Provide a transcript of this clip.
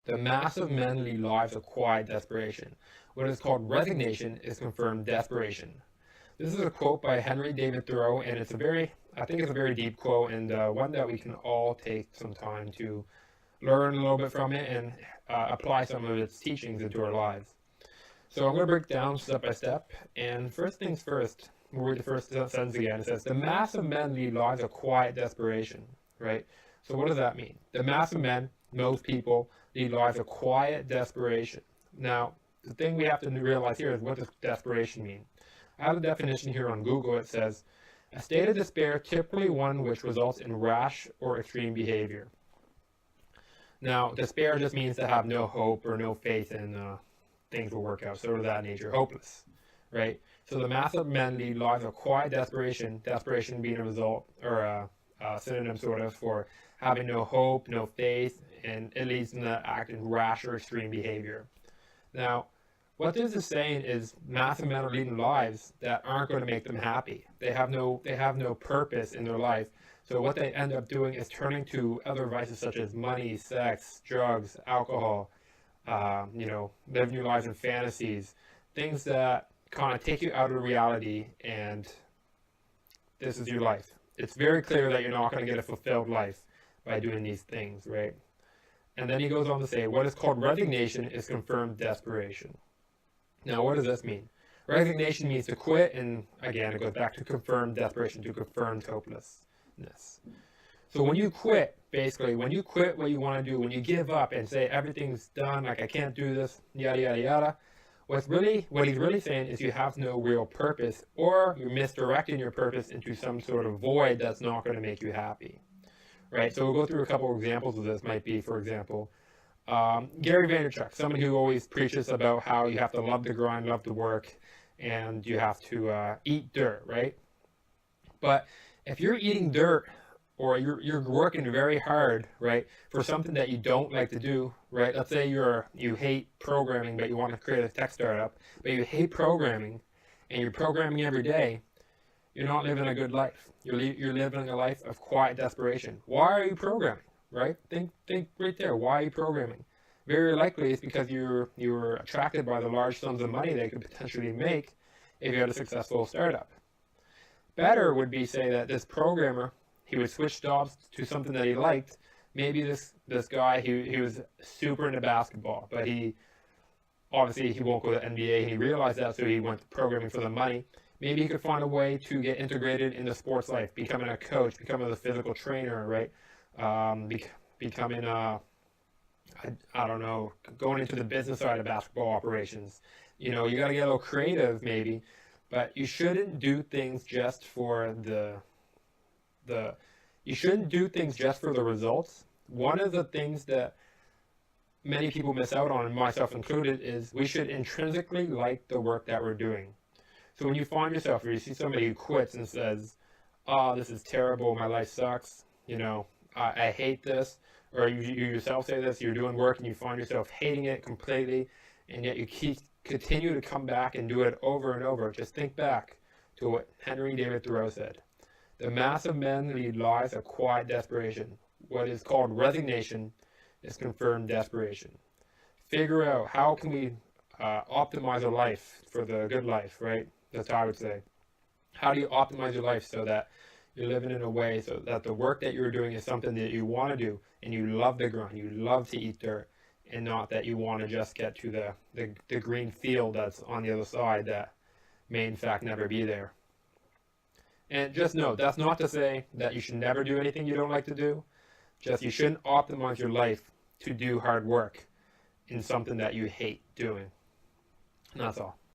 The massive men lead lives of quiet desperation. What is called resignation is confirmed desperation. This is a quote by Henry David Thoreau, and I think it's a very deep quote, and one that we can all take some time to learn a little bit from it and apply some of its teachings into our lives. So I'm going to break down step by step, and first things first, we'll read the first sentence again. It says, the mass of men lead lives of quiet desperation, right? So what does that mean? The mass of men, most people, lead lives of quiet desperation. Now, the thing we have to realize here is, what does desperation mean? I have a definition here on Google. It says, a state of despair, typically one which results in rash or extreme behavior. Now, despair just means to have no hope or no faith in things will work out, sort of that nature, hopeless, right? So the mass of men lead lives of quiet desperation, desperation being a result, or a synonym sort of, for having no hope, no faith, and it leads them to act in rash or extreme behavior. Now, what this is saying is massive men are leading lives that aren't going to make them happy. They have no purpose in their life. So what they end up doing is turning to other vices such as money, sex, drugs, alcohol, living your lives in fantasies, things that kind of take you out of reality, and this is your life. It's very clear that you're not going to get a fulfilled life by doing these things, right? And then he goes on to say, what is called resignation is confirmed desperation. Now, what does this mean? Resignation means to quit, and again, it goes back to confirmed desperation, to confirmed hopelessness. So when you quit, basically, when you quit what you want to do, when you give up and say everything's done, like I can't do this, yada, yada, yada, what he's really saying is you have no real purpose, or you're misdirecting your purpose into some sort of void that's not going to make you happy, right? So we'll go through a couple of examples of this. Might be, for example, Gary Vaynerchuk, somebody who always preaches about how you have to love the grind, love the work, and you have to eat dirt, right? But if you're eating dirt, or you're working very hard, right, for something that you don't like to do, right? Let's say you hate programming, but you want to create a tech startup, but you hate programming, and you're programming every day. You're not living a good life. You're living a life of quiet desperation. Why are you programming, right? Think right there. Why are you programming? Very likely it's because you were attracted by the large sums of money they could potentially make if you had a successful startup. Better would be say that this programmer, he would switch jobs to something that he liked. Maybe this guy, he was super into basketball, but he won't go to the NBA. He realized that, so he went to programming for the money. Maybe he could find a way to get integrated into sports life, becoming a coach, becoming a physical trainer, right? Becoming I don't know, going into the business side of basketball operations. You got to get a little creative, maybe, but you shouldn't do things just for you shouldn't do things just for the results. One of the things that many people miss out on, myself included, is we should intrinsically like the work that we're doing. So when you find yourself, or you see somebody who quits and says, oh, this is terrible, my life sucks, I hate this, or you yourself say this, you're doing work and you find yourself hating it completely, and yet you continue to come back and do it over and over. Just think back to what Henry David Thoreau said. The mass of men lead lives of quiet desperation. What is called resignation is confirmed desperation. Figure out how can we optimize our life for the good life, right? That's how I would say. How do you optimize your life so that you're living in a way so that the work that you're doing is something that you want to do, and you love the grind, you love to eat dirt, and not that you want to just get to the green field that's on the other side that may in fact never be there. And just know, that's not to say that you should never do anything you don't like to do. Just you shouldn't optimize your life to do hard work in something that you hate doing. And that's all.